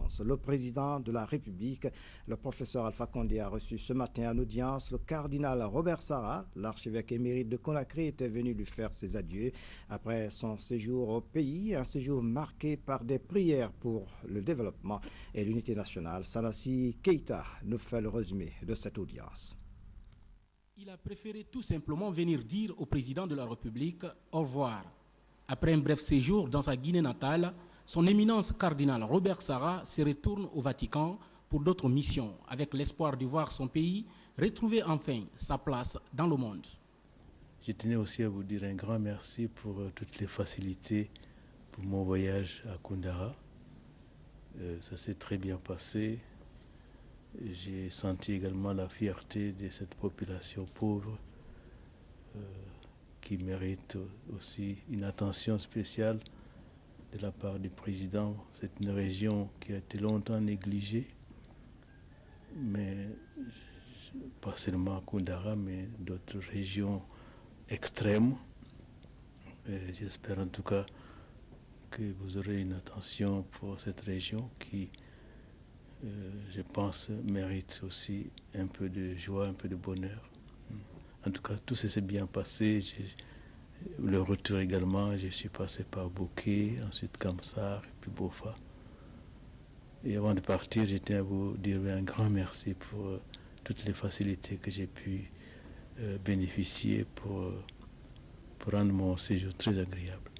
audience. Le président de la République, le professeur Alpha Condé, a reçu ce matin en audience le cardinal Robert Sarah. L'archevêque émérite de Conakry était venu lui faire ses adieux après son séjour au pays, un séjour marqué par des prières pour le développement et l'unité nationale. Salassi Keita nous fait le résumé de cette audience. Il a préféré tout simplement venir dire au président de la République au revoir. Après un bref séjour dans sa Guinée natale, son éminence cardinal Robert Sarah se retourne au Vatican pour d'autres missions, avec l'espoir de voir son pays retrouver enfin sa place dans le monde. Je tenais aussi à vous dire un grand merci pour toutes les facilités pour mon voyage à Koundara. Ça s'est très bien passé. J'ai senti également la fierté de cette population pauvre qui mérite aussi une attention spéciale de la part du président. C'est une région qui a été longtemps négligée, mais pas seulement à Koundara, mais d'autres régions extrêmes. J'espère en tout cas que vous aurez une attention pour cette région qui, je pense, mérite aussi un peu de joie, un peu de bonheur. En tout cas, tout ça s'est bien passé. Le retour également, je suis passé par Bouquet, ensuite Kamsar, et puis Bofa. Et avant de partir, je tiens à vous dire un grand merci pour toutes les facilités que j'ai pu bénéficier pour rendre mon séjour très agréable.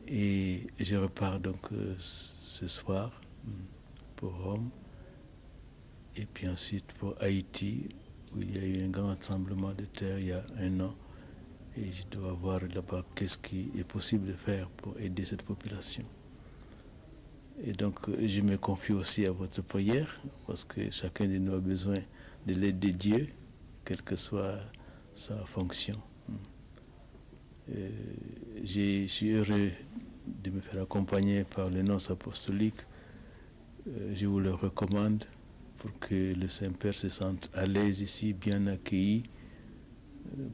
Et je repars donc ce soir pour Rome, et puis ensuite pour Haïti, où il y a eu un grand tremblement de terre il y a un an, et je dois voir là-bas qu'est-ce qui est possible de faire pour aider cette population. Et donc je me confie aussi à votre prière, parce que chacun de nous a besoin de l'aide de Dieu, quelle que soit sa fonction. Je suis heureux de me faire accompagner par les nonces apostoliques. Je vous le recommande pour que le Saint-Père se sente à l'aise ici, bien accueilli.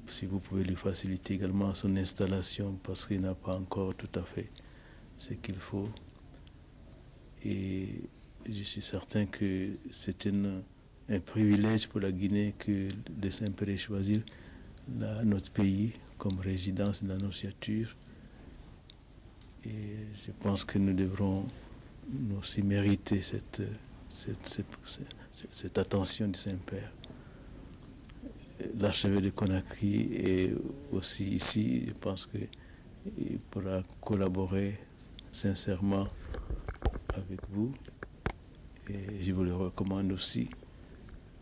Si vous pouvez lui faciliter également son installation, parce qu'il n'a pas encore tout à fait ce qu'il faut. Et je suis certain que c'est un privilège pour la Guinée que le Saint-Père ait choisi notre pays comme résidence de l'Annonciature. Et je pense que nous devrons nous aussi mériter cette attention du Saint-Père. L'archevêque de Conakry est aussi ici. Je pense qu'il pourra collaborer sincèrement avec vous. Et je vous le recommande aussi.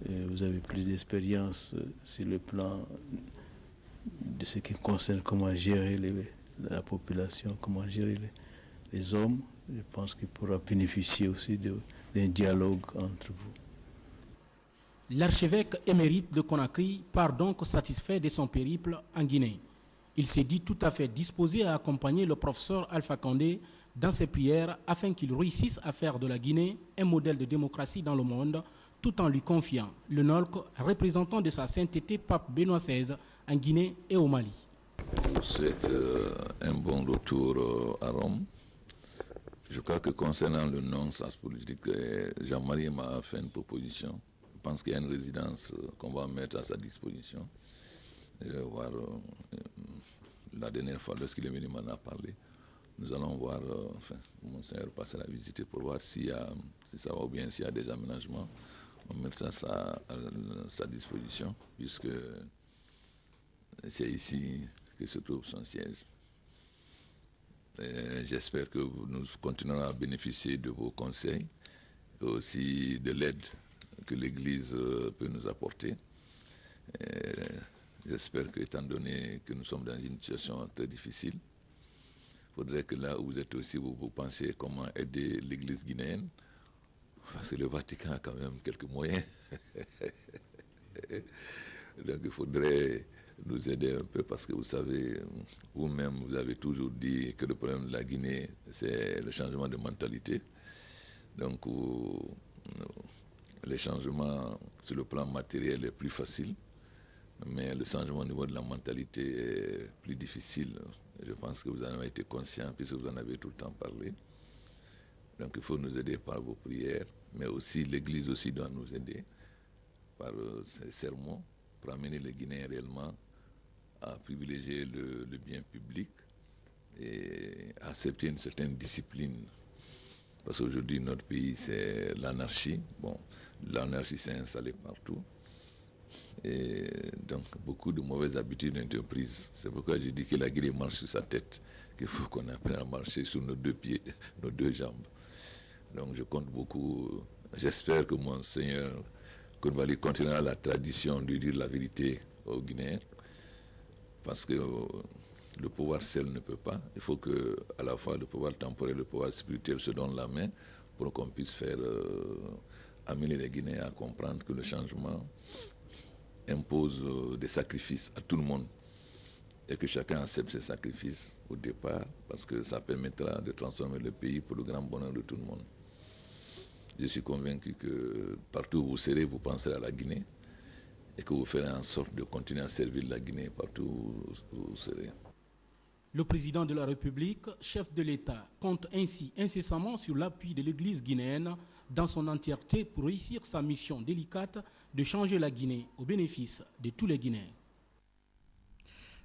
Vous avez plus d'expérience sur le plan de ce qui concerne comment gérer la population, comment gérer les hommes. Je pense qu'il pourra bénéficier aussi d'un dialogue entre vous. L'archevêque émérite de Conakry part donc satisfait de son périple en Guinée. Il s'est dit tout à fait disposé à accompagner le professeur Alpha Condé dans ses prières afin qu'il réussisse à faire de la Guinée un modèle de démocratie dans le monde, tout en lui confiant le NOLC, représentant de sa sainteté pape Benoît XVI en Guinée et au Mali. Je vous souhaite un bon retour à Rome. Je crois que concernant le non-sens politique, Jean-Marie m'a fait une proposition. Je pense qu'il y a une résidence qu'on va mettre à sa disposition. Je vais voir la dernière fois, lorsqu'il est venu m'en a parlé. Nous allons voir, Monseigneur passer la visiter pour voir si ça va ou bien s'il y a des aménagements. On mettra ça à sa disposition, puisque c'est ici que se trouve son siège. J'espère que nous continuerons à bénéficier de vos conseils et aussi de l'aide que l'Église peut nous apporter. J'espère que, étant donné que nous sommes dans une situation très difficile, il faudrait que là où vous êtes aussi, vous pensiez comment aider l'Église guinéenne, parce que le Vatican a quand même quelques moyens. Donc il faudrait nous aider un peu, parce que vous savez, vous-même, vous avez toujours dit que le problème de la Guinée, c'est le changement de mentalité. Donc les changements sur le plan matériel est plus facile, mais le changement au niveau de la mentalité est plus difficile. Je pense que vous en avez été conscient, puisque vous en avez tout le temps parlé. Donc il faut nous aider par vos prières, mais aussi l'Église aussi doit nous aider par ses sermons pour amener les Guinéens réellement à privilégier le bien public et à accepter une certaine discipline. Parce qu'aujourd'hui, notre pays, c'est l'anarchie. Bon, l'anarchie s'est installée partout. Et donc, beaucoup de mauvaises habitudes ont été prises. C'est pourquoi je dis que la Guinée marche sur sa tête, qu'il faut qu'on apprenne à marcher sur nos deux pieds, nos deux jambes. Donc, je compte beaucoup. J'espère que Monseigneur Coulibaly continuera la tradition de dire la vérité aux Guinéens. Parce que le pouvoir seul ne peut pas. Il faut que, à la fois, le pouvoir temporel et le pouvoir spirituel se donnent la main pour qu'on puisse faire amener les Guinéens à comprendre que le changement impose des sacrifices à tout le monde et que chacun accepte ses sacrifices au départ parce que ça permettra de transformer le pays pour le grand bonheur de tout le monde. Je suis convaincu que partout où vous serez, vous penserez à la Guinée et que vous ferez en sorte de continuer à servir la Guinée partout où vous serez. Le président de la République, chef de l'État, compte ainsi incessamment sur l'appui de l'Église guinéenne dans son entièreté pour réussir sa mission délicate de changer la Guinée au bénéfice de tous les Guinéens.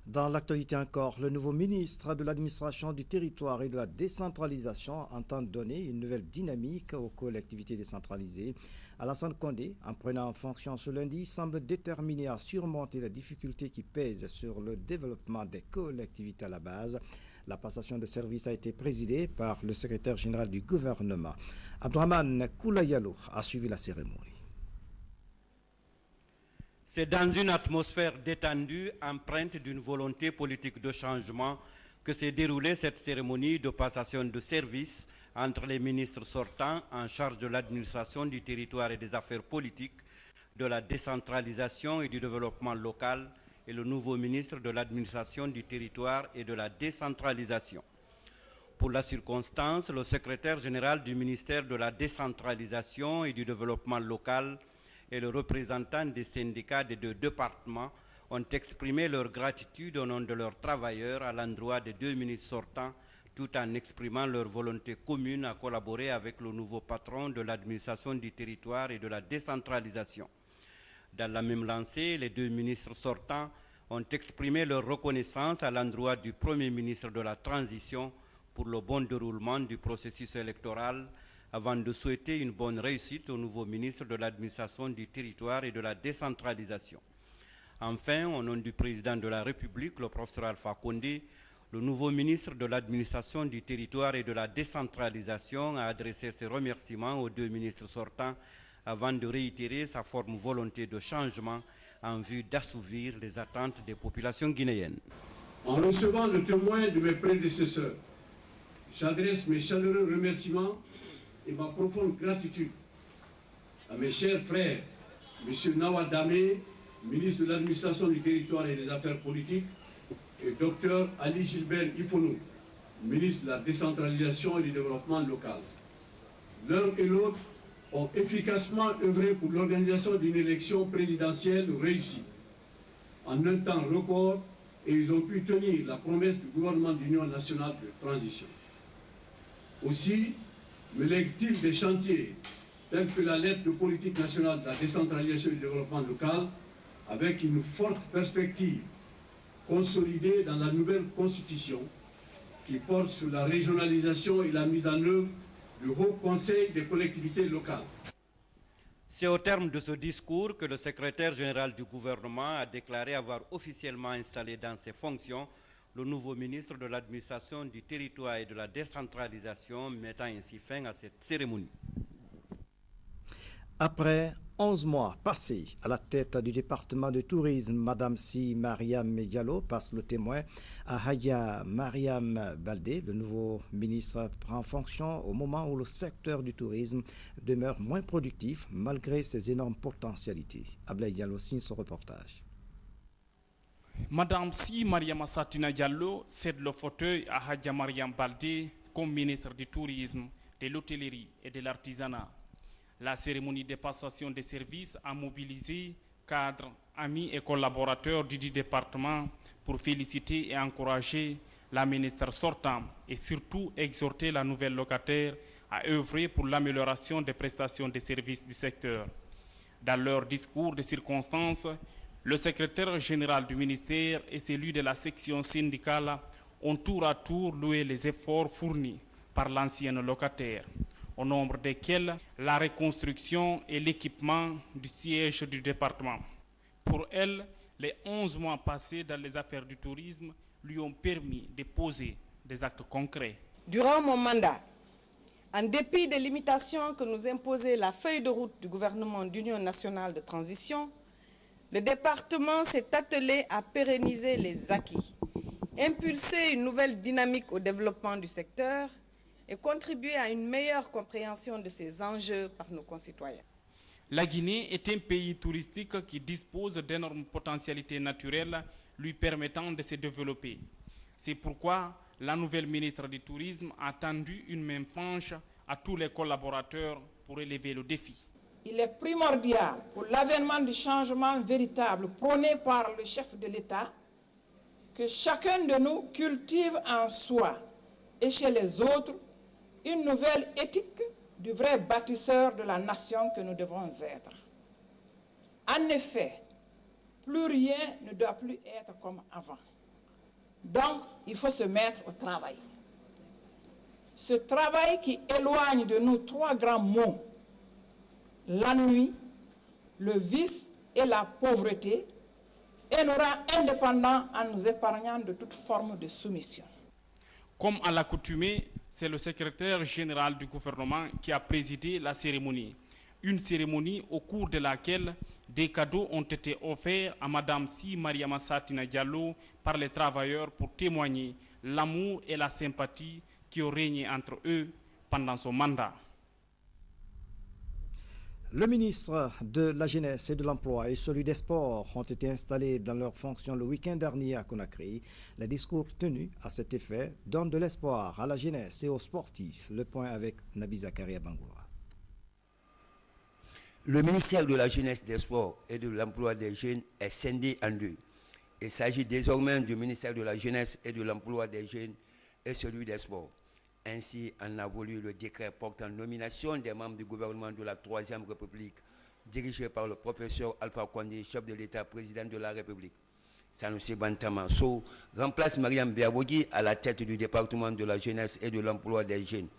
Dans l'actualité encore, le nouveau ministre de l'administration du territoire et de la décentralisation entend donner une nouvelle dynamique aux collectivités décentralisées. Alassane Condé, en prenant en fonction ce lundi, semble déterminé à surmonter les difficultés qui pèsent sur le développement des collectivités à la base. La passation de service a été présidée par le secrétaire général du gouvernement. Abdrahmane Koulayalo a suivi la cérémonie. C'est dans une atmosphère détendue, empreinte d'une volonté politique de changement, que s'est déroulée cette cérémonie de passation de service entre les ministres sortants en charge de l'administration du territoire et des affaires politiques, de la décentralisation et du développement local et le nouveau ministre de l'administration du territoire et de la décentralisation. Pour la circonstance, le secrétaire général du ministère de la décentralisation et du développement local et le représentant des syndicats des deux départements ont exprimé leur gratitude au nom de leurs travailleurs à l'endroit des deux ministres sortants, tout en exprimant leur volonté commune à collaborer avec le nouveau patron de l'administration du territoire et de la décentralisation. Dans la même lancée, les deux ministres sortants ont exprimé leur reconnaissance à l'endroit du Premier ministre de la Transition pour le bon déroulement du processus électoral, avant de souhaiter une bonne réussite au nouveau ministre de l'administration du territoire et de la décentralisation. Enfin, au nom du président de la République, le professeur Alpha Condé, le nouveau ministre de l'administration du territoire et de la décentralisation a adressé ses remerciements aux deux ministres sortants avant de réitérer sa forme volonté de changement en vue d'assouvir les attentes des populations guinéennes. En recevant le témoin de mes prédécesseurs, j'adresse mes chaleureux remerciements et ma profonde gratitude à mes chers frères, M. Nawad Damé, ministre de l'administration du territoire et des affaires politiques, et Dr Ali Gilbert Ifonou, ministre de la décentralisation et du développement local. L'un et l'autre ont efficacement œuvré pour l'organisation d'une élection présidentielle réussie en un temps record, et ils ont pu tenir la promesse du gouvernement d'union nationale de transition. Aussi, me lègue-t-il des chantiers tels que la lettre de politique nationale de la décentralisation et du développement local, avec une forte perspective consolidée dans la nouvelle constitution qui porte sur la régionalisation et la mise en œuvre du Haut Conseil des collectivités locales. C'est au terme de ce discours que le secrétaire général du gouvernement a déclaré avoir officiellement installé dans ses fonctions le nouveau ministre de l'administration du territoire et de la décentralisation, mettant ainsi fin à cette cérémonie. Après 11 mois passés à la tête du département de tourisme, Madame Si Mariam Diallo passe le témoin à Haya Mariam Baldé. Le nouveau ministre prend fonction au moment où le secteur du tourisme demeure moins productif malgré ses énormes potentialités. Ablaye Diallo signe son reportage. Madame Si Mariam Satina Diallo cède le fauteuil à Hadja Mariam Baldé comme ministre du Tourisme, de l'Hôtellerie et de l'Artisanat. La cérémonie de passation des services a mobilisé cadres, amis et collaborateurs du département pour féliciter et encourager la ministre sortante et surtout exhorter la nouvelle locataire à œuvrer pour l'amélioration des prestations des services du secteur. Dans leur discours de circonstances, le secrétaire général du ministère et celui de la section syndicale ont tour à tour loué les efforts fournis par l'ancienne locataire, au nombre desquels la reconstruction et l'équipement du siège du département. Pour elle, les 11 mois passés dans les affaires du tourisme lui ont permis de poser des actes concrets. Durant mon mandat, en dépit des limitations que nous imposait la feuille de route du gouvernement d'Union nationale de transition, le département s'est attelé à pérenniser les acquis, impulser une nouvelle dynamique au développement du secteur et contribuer à une meilleure compréhension de ces enjeux par nos concitoyens. La Guinée est un pays touristique qui dispose d'énormes potentialités naturelles lui permettant de se développer. C'est pourquoi la nouvelle ministre du Tourisme a tendu une main franche à tous les collaborateurs pour élever le défi. Il est primordial pour l'avènement du changement véritable prôné par le chef de l'État que chacun de nous cultive en soi et chez les autres une nouvelle éthique du vrai bâtisseur de la nation que nous devons être. En effet, plus rien ne doit plus être comme avant. Donc, il faut se mettre au travail. Ce travail qui éloigne de nous 3 grands maux, l'ennui, le vice et la pauvreté, et nous rend indépendants en nous épargnant de toute forme de soumission. Comme à l'accoutumée, c'est le secrétaire général du gouvernement qui a présidé la cérémonie. Une cérémonie au cours de laquelle des cadeaux ont été offerts à Madame Si Mariama Satina Diallo par les travailleurs pour témoigner l'amour et la sympathie qui ont régné entre eux pendant son mandat. Le ministre de la Jeunesse et de l'Emploi et celui des Sports ont été installés dans leurs fonctions le week-end dernier à Conakry. Les discours tenus à cet effet donnent de l'espoir à la jeunesse et aux sportifs. Le point avec Nabi Zakaria Bangoura. Le ministère de la Jeunesse, des Sports et de l'Emploi des Jeunes est scindé en deux. Il s'agit désormais du ministère de la Jeunesse et de l'Emploi des Jeunes et celui des Sports. Ainsi en a voulu le décret portant nomination des membres du gouvernement de la Troisième République, dirigé par le professeur Alpha Condé, chef de l'État, président de la République. Sanoussi Bantama Sow remplace Mariam Biabogui à la tête du département de la Jeunesse et de l'Emploi des Jeunes.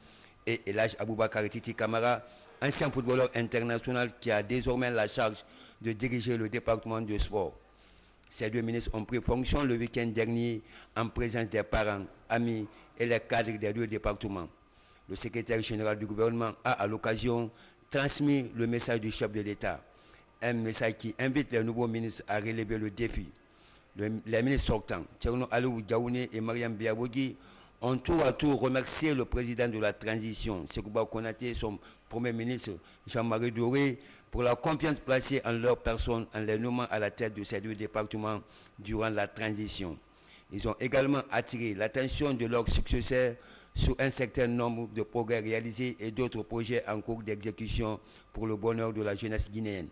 Et Elhaj Aboubakar Titi Kamara, ancien footballeur international qui a désormais la charge de diriger le département du sport. Ces 2 ministres ont pris fonction le week-end dernier en présence des parents, amis et les cadres des 2 départements. Le secrétaire général du gouvernement a à l'occasion transmis le message du chef de l'État, un message qui invite les nouveaux ministres à relever le défi. Les ministres sortants, Tcherno Alou Diaouné et Mariam Biabogui, ont tour à tour remercié le président de la transition, Sekouba Konaté, son premier ministre Jean-Marie Doré, pour la confiance placée en leur personne en les nommant à la tête de ces 2 départements durant la transition. Ils ont également attiré l'attention de leurs successeurs sur un certain nombre de progrès réalisés et d'autres projets en cours d'exécution pour le bonheur de la jeunesse guinéenne.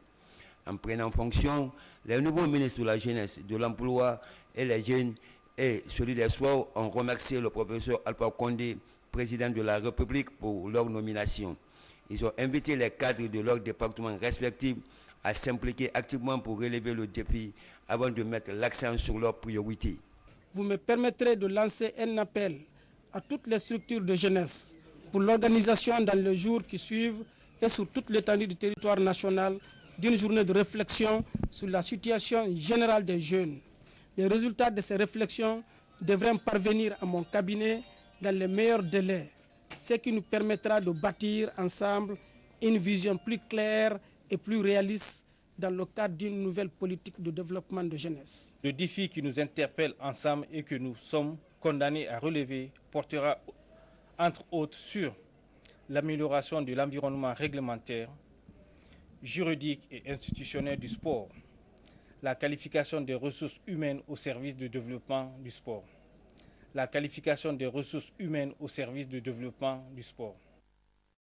En prenant fonction, les nouveaux ministres de la Jeunesse, de l'Emploi et les Jeunes et celui des Sports ont remercié le professeur Alpha Condé, président de la République, pour leur nomination. Ils ont invité les cadres de leurs départements respectifs à s'impliquer activement pour relever le défi avant de mettre l'accent sur leurs priorités. Vous me permettrez de lancer un appel à toutes les structures de jeunesse pour l'organisation dans les jours qui suivent et sur toute l'étendue du territoire national d'une journée de réflexion sur la situation générale des jeunes. Les résultats de ces réflexions devraient parvenir à mon cabinet dans les meilleurs délais, ce qui nous permettra de bâtir ensemble une vision plus claire et plus réaliste dans le cadre d'une nouvelle politique de développement de jeunesse. Le défi qui nous interpelle ensemble et que nous sommes condamnés à relever portera entre autres sur l'amélioration de l'environnement réglementaire, juridique et institutionnel du sport, la qualification des ressources humaines au service du développement du sport, la qualification des ressources humaines au service du développement du sport.